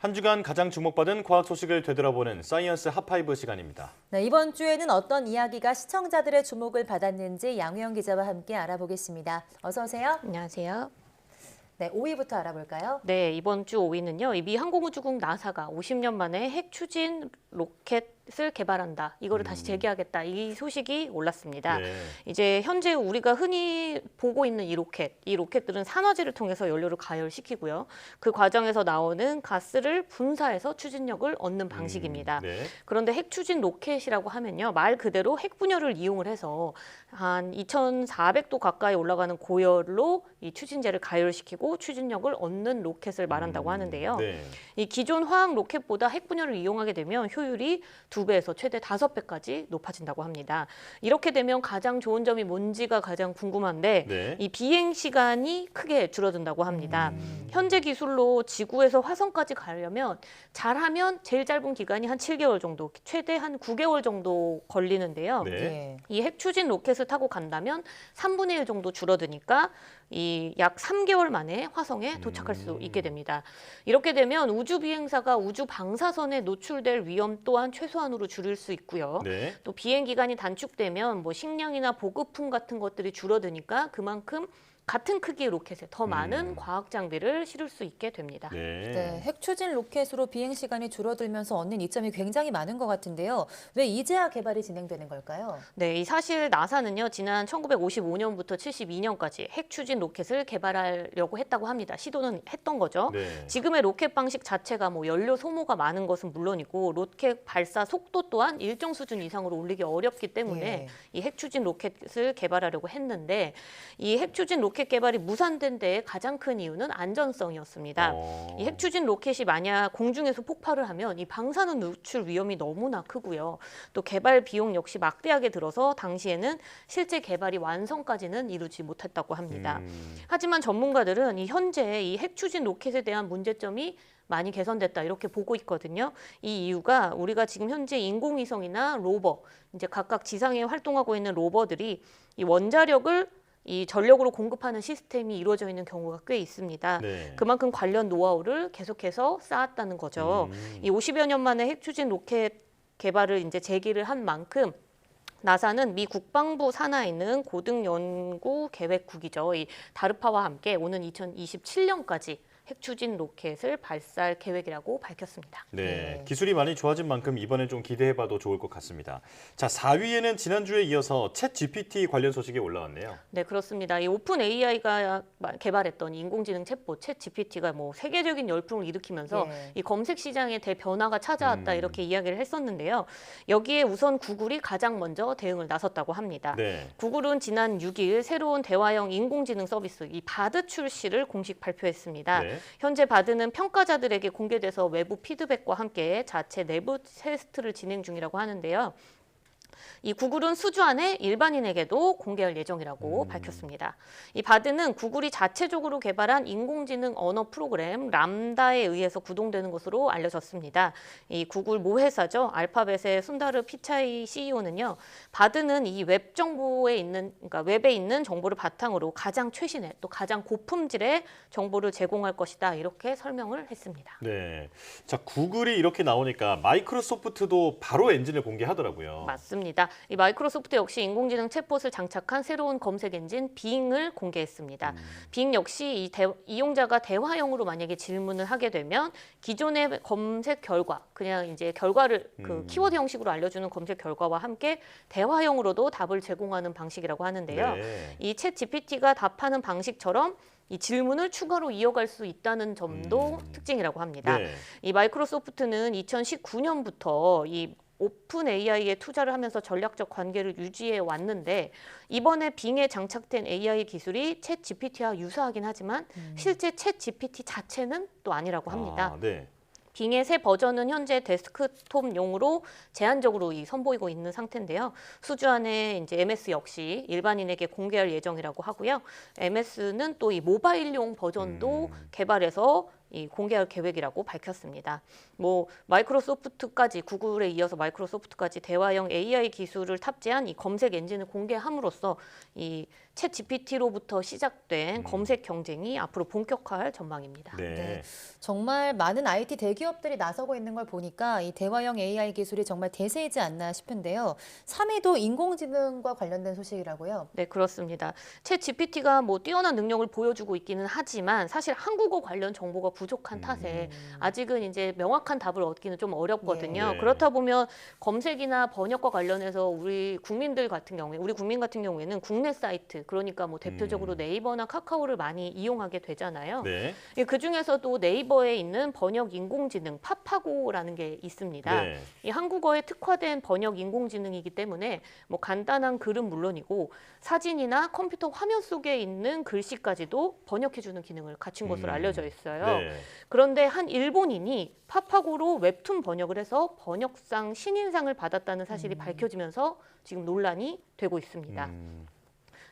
한 주간 가장 주목받은 과학 소식을 되돌아보는 사이언스 핫파이브 시간입니다. 네, 이번 주에는 어떤 이야기가 시청자들의 주목을 받았는지 양우영 기자와 함께 알아보겠습니다. 어서 오세요. 안녕하세요. 네, 5위부터 알아볼까요? 네, 이번 주 5위는요. 미 항공우주국 나사가 50년 만에 핵 추진 로켓을 개발한다. 이거를 다시 재개하겠다. 이 소식이 올랐습니다. 네. 이제 현재 우리가 흔히 보고 있는 이 로켓들은 산화제를 통해서 연료를 가열시키고요. 그 과정에서 나오는 가스를 분사해서 추진력을 얻는 방식입니다. 네. 그런데 핵 추진 로켓이라고 하면요. 말 그대로 핵 분열을 이용을 해서 한 2,400도 가까이 올라가는 고열로 이 추진제를 가열시키고 추진력을 얻는 로켓을 말한다고 하는데요. 네. 이 기존 화학 로켓보다 핵 분열을 이용하게 되면 효율이 2배에서 최대 5배까지 높아진다고 합니다. 이렇게 되면 가장 좋은 점이 뭔지가 가장 궁금한데 네. 이 비행 시간이 크게 줄어든다고 합니다. 현재 기술로 지구에서 화성까지 가려면 잘하면 제일 짧은 기간이 한 7개월 정도, 최대 한 9개월 정도 걸리는데요. 네. 이 핵 추진 로켓을 타고 간다면 3분의 1 정도 줄어드니까 이 약 3개월 만에 화성에 도착할 수 있게 됩니다. 이렇게 되면 우주 비행사가 우주 방사선에 노출될 위험 또한 최소한으로 줄일 수 있고요. 네. 또 비행 기간이 단축되면 뭐 식량이나 보급품 같은 것들이 줄어드니까 그만큼 같은 크기의 로켓에 더 많은 과학 장비를 실을 수 있게 됩니다. 네, 핵 추진 로켓으로 비행 시간이 줄어들면서 얻는 이점이 굉장히 많은 것 같은데요. 왜 이제야 개발이 진행되는 걸까요? 네, 이 사실 나사는요, 지난 1955년부터 72년까지 핵 추진 로켓을 개발하려고 했다고 합니다. 시도는 했던 거죠. 네. 지금의 로켓 방식 자체가 뭐 연료 소모가 많은 것은 물론이고 로켓 발사 속도 또한 일정 수준 이상으로 올리기 어렵기 때문에 네. 이 핵 추진 로켓을 개발하려고 했는데 이 핵 추진 로켓 개발이 무산된 데의 가장 큰 이유는 안전성이었습니다. 이 핵 추진 로켓이 만약 공중에서 폭발을 하면 이 방사능 노출 위험이 너무나 크고요. 또 개발 비용 역시 막대하게 들어서 당시에는 실제 개발이 완성까지는 이루지 못했다고 합니다. 하지만 전문가들은 이 현재 이 핵 추진 로켓에 대한 문제점이 많이 개선됐다 이렇게 보고 있거든요. 이 이유가 우리가 지금 현재 인공위성이나 로버, 이제 각각 지상에 활동하고 있는 로버들이 이 원자력을 이 전력으로 공급하는 시스템이 이루어져 있는 경우가 꽤 있습니다. 네. 그만큼 관련 노하우를 계속해서 쌓았다는 거죠. 이 50여 년 만에 핵 추진 로켓 개발을 이제 재개를 한 만큼 나사는 미 국방부 산하에 있는 고등 연구 계획국이죠. 이 다르파와 함께 오는 2027년까지 핵 추진 로켓을 발사할 계획이라고 밝혔습니다. 네. 네. 기술이 많이 좋아진 만큼 이번엔 좀 기대해봐도 좋을 것 같습니다. 자, 4위에는 지난주에 이어서 챗 GPT 관련 소식이 올라왔네요. 네, 그렇습니다. 이 오픈 AI가 개발했던 인공지능 챗봇 챗 GPT가 뭐 세계적인 열풍을 일으키면서 네. 이 검색 시장에 대변화가 찾아왔다 이렇게 이야기를 했었는데요. 여기에 우선 구글이 가장 먼저 대응을 나섰다고 합니다. 네. 구글은 지난 6일 새로운 대화형 인공지능 서비스 이 바드 출시를 공식 발표했습니다. 네. 현재 바드는 평가자들에게 공개돼서 외부 피드백과 함께 자체 내부 테스트를 진행 중이라고 하는데요. 이 구글은 수주 안에 일반인에게도 공개할 예정이라고 밝혔습니다. 이 바드는 구글이 자체적으로 개발한 인공지능 언어 프로그램 람다에 의해서 구동되는 것으로 알려졌습니다. 이 구글 모회사죠. 알파벳의 순다르 피차이 CEO는요. 바드는 이 웹 정보에 있는 그러니까 웹에 있는 정보를 바탕으로 가장 최신의 또 가장 고품질의 정보를 제공할 것이다. 이렇게 설명을 했습니다. 네. 자, 구글이 이렇게 나오니까 마이크로소프트도 바로 엔진을 공개하더라고요. 맞습니다. 이 마이크로소프트 역시 인공지능 챗봇을 장착한 새로운 검색 엔진 빙을 공개했습니다. 빙 역시 이용자가 대화형으로 만약에 질문을 하게 되면 기존의 검색 결과, 그냥 이제 결과를 그 키워드 형식으로 알려주는 검색 결과와 함께 대화형으로도 답을 제공하는 방식이라고 하는데요. 네. 이 챗 GPT가 답하는 방식처럼 이 질문을 추가로 이어갈 수 있다는 점도 특징이라고 합니다. 네. 이 마이크로소프트는 2019년부터 이 오픈 AI에 투자를 하면서 전략적 관계를 유지해 왔는데 이번에 빙에 장착된 AI 기술이 챗 GPT와 유사하긴 하지만 실제 챗 GPT 자체는 또 아니라고 합니다. 아, 네. 빙의 새 버전은 현재 데스크톱용으로 제한적으로 선보이고 있는 상태인데요. 수주 안에 이제 MS 역시 일반인에게 공개할 예정이라고 하고요. MS는 또 이 모바일용 버전도 개발해서 공개할 계획이라고 밝혔습니다. 뭐 마이크로소프트까지 구글에 이어서 마이크로소프트까지 대화형 AI 기술을 탑재한 이 검색 엔진을 공개함으로써 이 챗 GPT로부터 시작된 검색 경쟁이 앞으로 본격화할 전망입니다. 네. 네. 정말 많은 IT 대기업들이 나서고 있는 걸 보니까 이 대화형 AI 기술이 정말 대세이지 않나 싶은데요. 3위도 인공지능과 관련된 소식이라고요. 네, 그렇습니다. 챗 GPT가 뭐 뛰어난 능력을 보여주고 있기는 하지만 사실 한국어 관련 정보가 부족한 탓에 아직은 이제 명확한 답을 얻기는 좀 어렵거든요. 네. 그렇다 보면 검색이나 번역과 관련해서 우리 국민 같은 경우에는 국내 사이트, 그러니까 뭐 대표적으로 네이버나 카카오를 많이 이용하게 되잖아요. 네. 그 중에서도 네이버에 있는 번역 인공지능 파파고라는 게 있습니다. 네. 이 한국어에 특화된 번역 인공지능이기 때문에 뭐 간단한 글은 물론이고 사진이나 컴퓨터 화면 속에 있는 글씨까지도 번역해주는 기능을 갖춘 것으로 알려져 있어요. 네. 그런데 한 일본인이 파파고로 웹툰 번역을 해서 번역상 신인상을 받았다는 사실이 밝혀지면서 지금 논란이 되고 있습니다.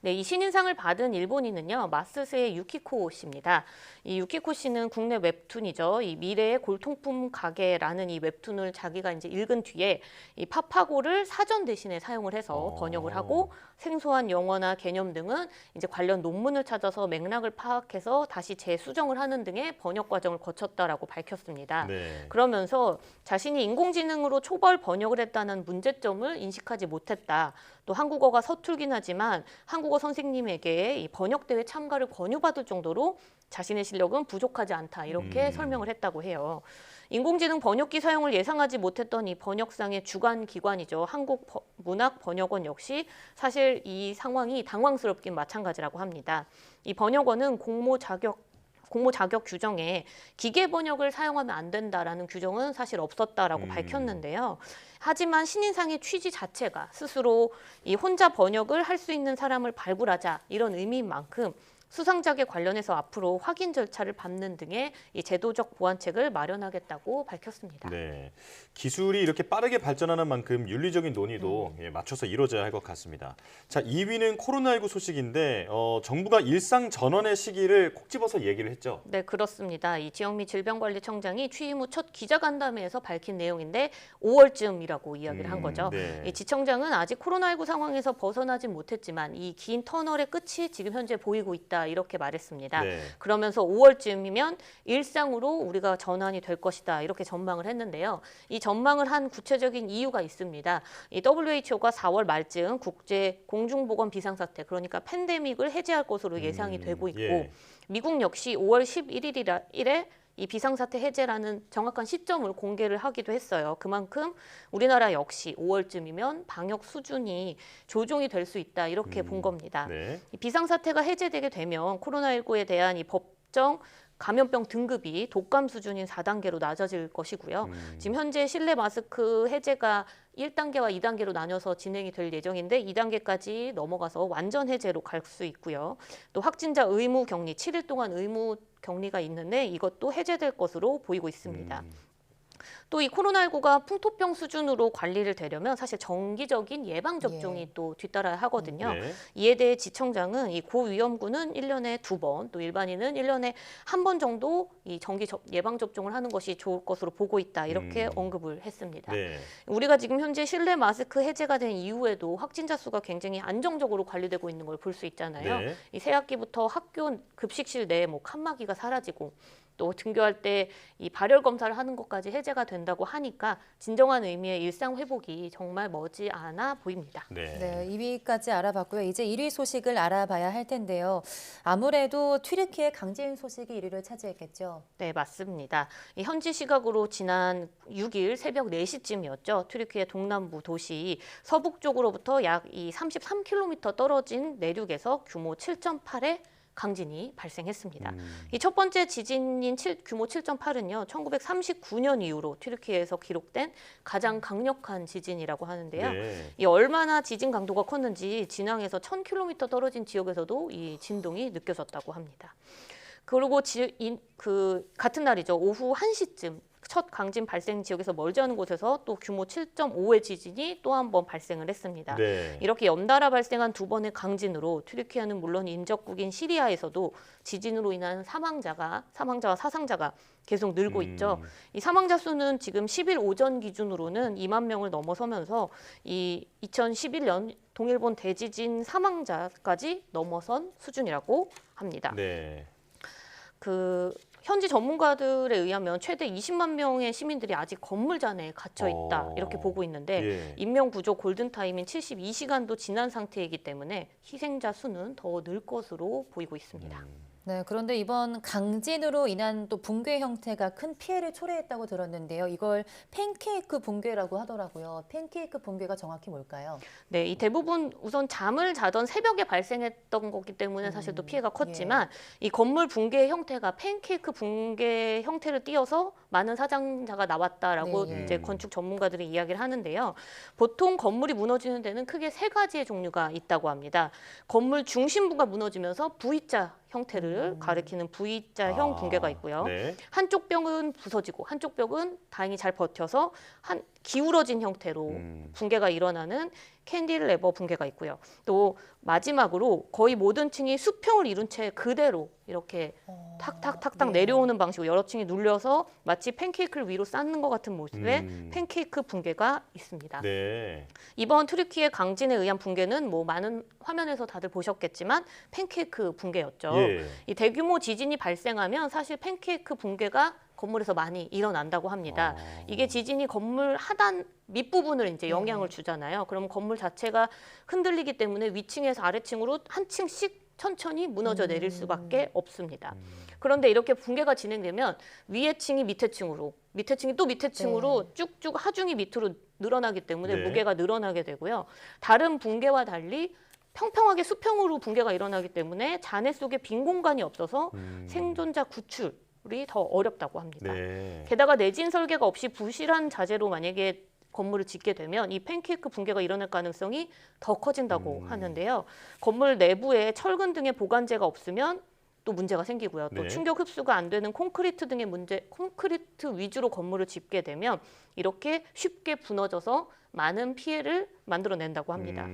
네, 이 신인상을 받은 일본인은요, 마스스의 유키코 씨입니다. 이 유키코 씨는 국내 웹툰이죠. 이 미래의 골통품 가게라는 이 웹툰을 자기가 이제 읽은 뒤에 이 파파고를 사전 대신에 사용을 해서 번역을 하고 생소한 용어나 개념 등은 이제 관련 논문을 찾아서 맥락을 파악해서 다시 재수정을 하는 등의 번역 과정을 거쳤다라고 밝혔습니다. 네. 그러면서 자신이 인공지능으로 초벌 번역을 했다는 문제점을 인식하지 못했다. 또 한국어가 서툴긴 하지만 한국어 선생님에게 이 번역대회 참가를 권유받을 정도로 자신의 실력은 부족하지 않다. 이렇게 설명을 했다고 해요. 인공지능 번역기 사용을 예상하지 못했던 이 번역상의 주관 기관이죠. 한국문학번역원 역시 사실 이 상황이 당황스럽긴 마찬가지라고 합니다. 이 번역원은 공모 자격 규정에 기계 번역을 사용하면 안 된다라는 규정은 사실 없었다라고 밝혔는데요. 하지만 신인상의 취지 자체가 스스로 이 혼자 번역을 할 수 있는 사람을 발굴하자 이런 의미인 만큼 수상작에 관련해서 앞으로 확인 절차를 밟는 등의 이 제도적 보완책을 마련하겠다고 밝혔습니다. 네. 기술이 이렇게 빠르게 발전하는 만큼 윤리적인 논의도 맞춰서 이루어져야 할 것 같습니다. 자, 2위는 코로나19 소식인데 정부가 일상 전환의 시기를 콕 집어서 얘기를 했죠. 네, 그렇습니다. 이 지영미 질병관리청장이 취임 후 첫 기자간담회에서 밝힌 내용인데 5월쯤이라고 이야기를 한 거죠. 네. 이 지청장은 아직 코로나19 상황에서 벗어나진 못했지만 이 긴 터널의 끝이 지금 현재 보이고 있다. 이렇게 말했습니다. 네. 그러면서 5월쯤이면 일상으로 우리가 전환이 될 것이다. 이렇게 전망을 했는데요. 이 전망을 한 구체적인 이유가 있습니다. 이 WHO가 4월 말쯤 국제 공중보건 비상사태, 그러니까 팬데믹을 해제할 것으로 예상이 되고 있고 예. 미국 역시 5월 11일에 이 비상사태 해제라는 정확한 시점을 공개를 하기도 했어요. 그만큼 우리나라 역시 5월쯤이면 방역 수준이 조정이 될 수 있다 이렇게 본 겁니다. 네. 이 비상사태가 해제되게 되면 코로나19에 대한 이 법정 감염병 등급이 독감 수준인 4단계로 낮아질 것이고요. 지금 현재 실내 마스크 해제가 1단계와 2단계로 나뉘어서 진행이 될 예정인데 2단계까지 넘어가서 완전 해제로 갈 수 있고요. 또 확진자 의무 격리, 7일 동안 의무 격리가 있는데 이것도 해제될 것으로 보이고 있습니다. 또 이 코로나19가 풍토병 수준으로 관리를 되려면 사실 정기적인 예방접종이 또 뒤따라야 하거든요. 네. 이에 대해 지청장은 이 고위험군은 1년에 2번, 또 일반인은 1년에 1번 정도 이 정기 예방접종을 하는 것이 좋을 것으로 보고 있다. 이렇게 언급을 했습니다. 네. 우리가 지금 현재 실내 마스크 해제가 된 이후에도 확진자 수가 굉장히 안정적으로 관리되고 있는 걸 볼 수 있잖아요. 네. 이 새학기부터 학교 급식실 내에 뭐 칸막이가 사라지고 또 등교할 때 이 발열 검사를 하는 것까지 해제가 된다고 하니까 진정한 의미의 일상 회복이 정말 머지 않아 보입니다. 네. 네, 2위까지 알아봤고요. 이제 1위 소식을 알아봐야 할 텐데요. 아무래도 튀르키예 강진 소식이 1위를 차지했겠죠. 네, 맞습니다. 이 현지 시각으로 지난 6일 새벽 4시쯤이었죠. 튀르키예 동남부 도시 서북쪽으로부터 약 33km 떨어진 내륙에서 규모 7.8의 강진이 발생했습니다. 이 첫 번째 지진인 규모 7.8은요. 1939년 이후로 튀르키예에서 기록된 가장 강력한 지진이라고 하는데요. 네. 이 얼마나 지진 강도가 컸는지 진앙에서 1000km 떨어진 지역에서도 이 진동이 느껴졌다고 합니다. 그리고 같은 날이죠. 오후 1시쯤 첫 강진 발생 지역에서 멀지 않은 곳에서 또 규모 7.5의 지진이 또 한 번 발생을 했습니다. 네. 이렇게 연달아 발생한 두 번의 강진으로 튀르키예는 물론 인접국인 시리아에서도 지진으로 인한 사망자와 사상자가 계속 늘고 있죠. 이 사망자 수는 지금 10일 오전 기준으로는 2만 명을 넘어서면서 이 2011년 동일본 대지진 사망자까지 넘어선 수준이라고 합니다. 네. 현지 전문가들에 의하면 최대 20만 명의 시민들이 아직 건물잔에 갇혀 있다 이렇게 보고 있는데 예. 인명 구조 골든타임인 72시간도 지난 상태이기 때문에 희생자 수는 더 늘 것으로 보이고 있습니다. 네, 그런데 이번 강진으로 인한 또 붕괴 형태가 큰 피해를 초래했다고 들었는데요. 이걸 팬케이크 붕괴라고 하더라고요. 팬케이크 붕괴가 정확히 뭘까요? 네, 이 대부분 우선 잠을 자던 새벽에 발생했던 거기 때문에 사실 또 피해가 컸지만 이 건물 붕괴 형태가 팬케이크 붕괴 형태를 띠어서 많은 사상자가 나왔다라고 네, 예. 이제 건축 전문가들이 이야기를 하는데요. 보통 건물이 무너지는 데는 크게 세 가지의 종류가 있다고 합니다. 건물 중심부가 무너지면서 V자 형태를 가리키는 V자형 붕괴가 있고요. 네. 한쪽 벽은 부서지고 한쪽 벽은 다행히 잘 버텨서 기울어진 형태로 붕괴가 일어나는 캔딜레버 붕괴가 있고요. 또 마지막으로 거의 모든 층이 수평을 이룬 채 그대로 이렇게 탁탁탁탁 네. 내려오는 방식으로 여러 층이 눌려서 마치 팬케이크를 위로 쌓는 것 같은 모습의 팬케이크 붕괴가 있습니다. 네. 이번 튀르키예 강진에 의한 붕괴는 뭐 많은 화면에서 다들 보셨겠지만 팬케이크 붕괴였죠. 예. 이 대규모 지진이 발생하면 사실 팬케이크 붕괴가 건물에서 많이 일어난다고 합니다. 이게 지진이 건물 하단 밑부분을 이제 영향을 주잖아요. 그럼 건물 자체가 흔들리기 때문에 위층에서 아래층으로 한 층씩 천천히 무너져 내릴 수밖에 없습니다. 그런데 이렇게 붕괴가 진행되면 위에 층이 밑에 층으로, 밑에 층이 또 밑에 층으로 쭉쭉 하중이 밑으로 늘어나기 때문에 네. 무게가 늘어나게 되고요. 다른 붕괴와 달리 평평하게 수평으로 붕괴가 일어나기 때문에 잔해 속에 빈 공간이 없어서 생존자 구출이 더 어렵다고 합니다. 네. 게다가 내진 설계가 없이 부실한 자재로 만약에 건물을 짓게 되면 이 팬케이크 붕괴가 일어날 가능성이 더 커진다고 하는데요. 건물 내부에 철근 등의 보관재가 없으면 또 문제가 생기고요. 또 네. 충격 흡수가 안 되는 콘크리트 등의 문제, 콘크리트 위주로 건물을 짓게 되면 이렇게 쉽게 무너져서 많은 피해를 만들어낸다고 합니다.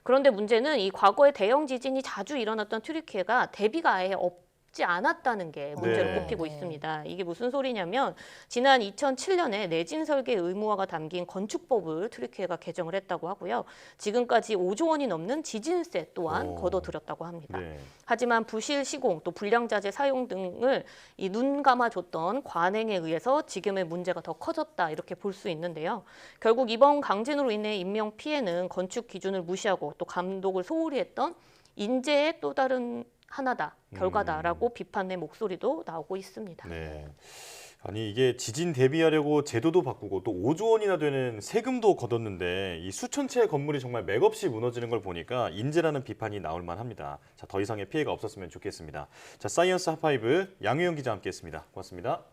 그런데 문제는 이 과거에 대형 지진이 자주 일어났던 튀르키예가 대비가 아예 없지 않았다는 게 문제로 네. 꼽히고 네. 있습니다. 이게 무슨 소리냐면 지난 2007년에 내진 설계 의무화가 담긴 건축법을 튀르키예가 개정을 했다고 하고요. 지금까지 5조 원이 넘는 지진세 또한 걷어들였다고 합니다. 네. 하지만 부실 시공 또 불량 자재 사용 등을 이 눈 감아줬던 관행에 의해서 지금의 문제가 더 커졌다 이렇게 볼 수 있는데요. 결국 이번 강진으로 인해 인명 피해는 건축 기준을 무시하고 또 감독을 소홀히 했던 인재의 또 다른 하나다 결과다라고 비판의 목소리도 나오고 있습니다. 네. 아니 이게 지진 대비하려고 제도도 바꾸고 또 5조 원이나 되는 세금도 걷었는데 이 수천 채의 건물이 정말 맥없이 무너지는 걸 보니까 인재라는 비판이 나올 만합니다. 자, 더 이상의 피해가 없었으면 좋겠습니다. 자, 사이언스 핫파이브 양유영 기자 함께했습니다. 고맙습니다.